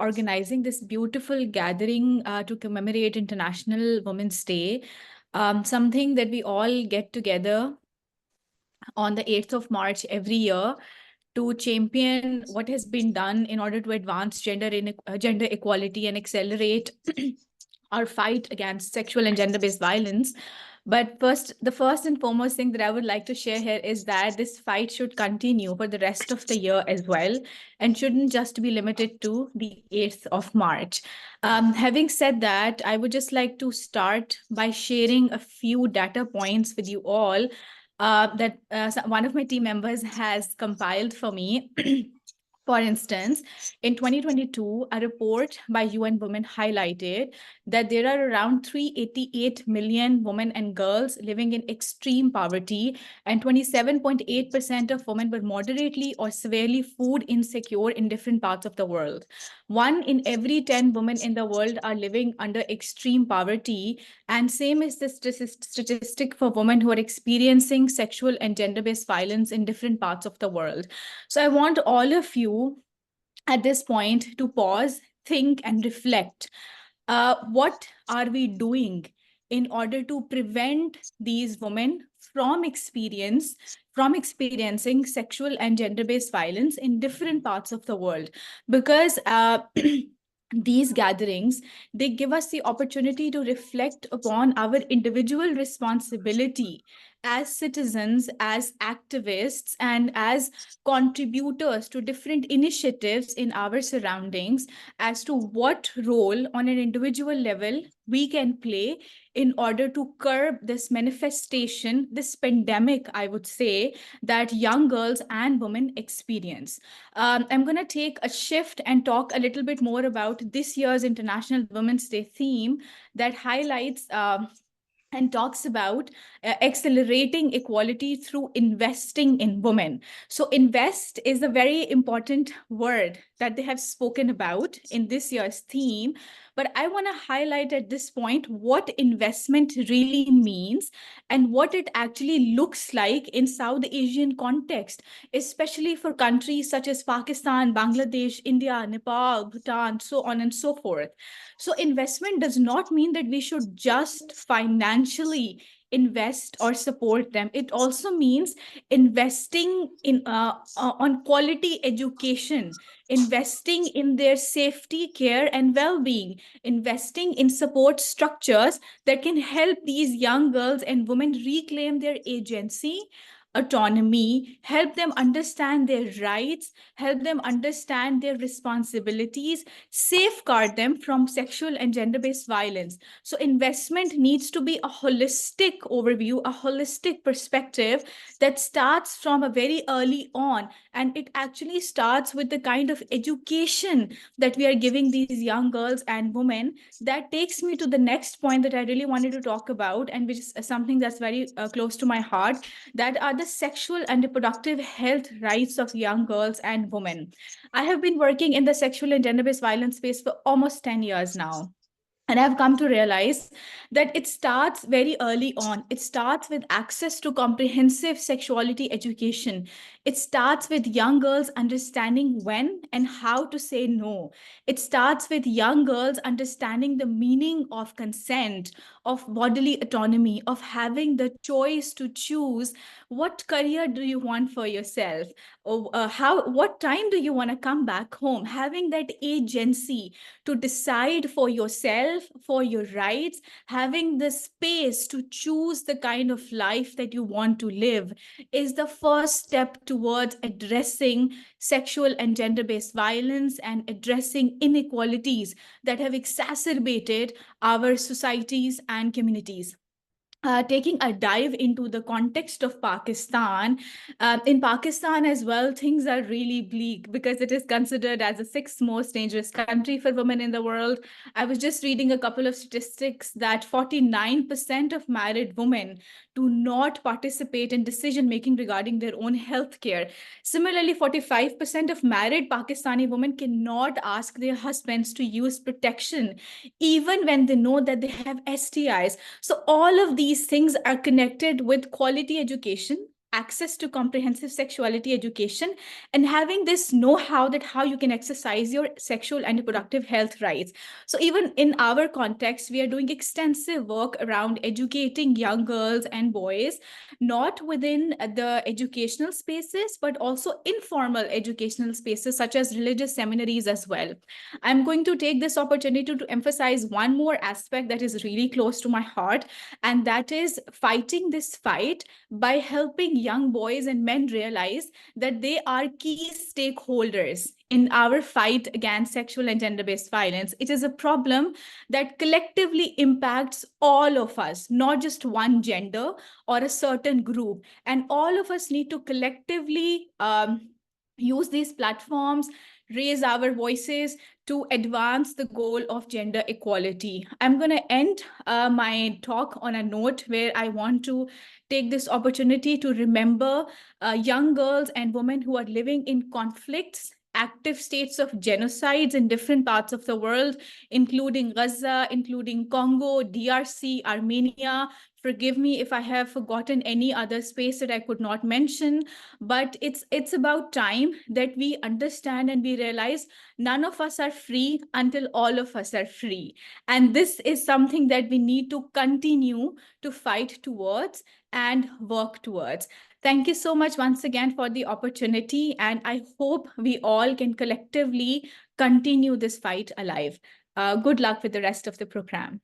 organizing this beautiful gathering to commemorate International Women's Day, something that we all get together on the 8th of March every year to champion what has been done in order to advance gender equality and accelerate our fight against sexual and gender-based violence. But the first and foremost thing that I would like to share here is that this fight should continue for the rest of the year as well, and shouldn't just be limited to the 8th of March. Having said that, I would just like to start by sharing a few data points with you all that one of my team members has compiled for me. For instance, in 2022, a report by UN Women highlighted that there are around 388 million women and girls living in extreme poverty, and 27.8% of women were moderately or severely food insecure in different parts of the world. 1 in every 10 women in the world are living under extreme poverty, and same is the statistic for women who are experiencing sexual and gender-based violence in different parts of the world. So I want all of you at this point to pause, think, and reflect. What are we doing in order to prevent these women from experiencing sexual and gender-based violence in different parts of the world? Because these gatherings, they give us the opportunity to reflect upon our individual responsibility as citizens, as activists, and as contributors to different initiatives in our surroundings as to what role on an individual level we can play in order to curb this manifestation, this pandemic, I would say, that young girls and women experience. I'm going to take a shift and talk a little bit more about this year's International Women's Day theme that highlights and talks about accelerating equality through investing in women. So invest is a very important word that they have spoken about in this year's theme. But I want to highlight at this point what investment really means and what it actually looks like in South Asian context, especially for countries such as Pakistan, Bangladesh, India, Nepal, Bhutan, so on and so forth. So investment does not mean that we should just financially invest or support them. It also means investing in on quality education, investing in their safety, care, and well-being, investing in support structures that can help these young girls and women reclaim their agency, autonomy, help them understand their rights, help them understand their responsibilities, safeguard them from sexual and gender-based violence. So investment needs to be a holistic overview, a holistic perspective that starts from a very early on. And it actually starts with the kind of education that we are giving these young girls and women. That takes me to the next point that I really wanted to talk about, and which is something that's very close to my heart, that are the sexual and reproductive health rights of young girls and women. I have been working in the sexual and gender-based violence space for almost 10 years now. And I've come to realize that it starts very early on. It starts with access to comprehensive sexuality education. It starts with young girls understanding when and how to say no. It starts with young girls understanding the meaning of consent, of bodily autonomy, of having the choice to choose what career do you want for yourself, or what time do you want to come back home, having that agency to decide for yourself, for your rights, having the space to choose the kind of life that you want to live is the first step towards addressing sexual and gender-based violence and addressing inequalities that have exacerbated our societies and communities. Taking a dive into the context of Pakistan, in Pakistan as well, things are really bleak because it is considered as the sixth most dangerous country for women in the world. I was just reading a couple of statistics that 49% of married women do not participate in decision-making regarding their own health care. Similarly, 45% of married Pakistani women cannot ask their husbands to use protection, even when they know that they have STIs. So all of these things are connected with quality education, access to comprehensive sexuality education, and having this know-how that how you can exercise your sexual and reproductive health rights. So even in our context, we are doing extensive work around educating young girls and boys, not within the educational spaces, but also informal educational spaces such as religious seminaries as well. I'm going to take this opportunity to emphasize one more aspect that is really close to my heart, and that is fighting this fight by helping young boys and men realize that they are key stakeholders in our fight against sexual and gender-based violence. It is a problem that collectively impacts all of us, not just one gender or a certain group. And all of us need to collectively use these platforms, raise our voices to advance the goal of gender equality. I'm going to end my talk on a note where I want to take this opportunity to remember young girls and women who are living in conflicts, active states of genocides in different parts of the world, including Gaza, including Congo, DRC, Armenia. Forgive me if I have forgotten any other space that I could not mention, but it's about time that we understand and we realize none of us are free until all of us are free. And this is something that we need to continue to fight towards and work towards. Thank you so much once again for the opportunity, and I hope we all can collectively continue this fight alive. Good luck with the rest of the program.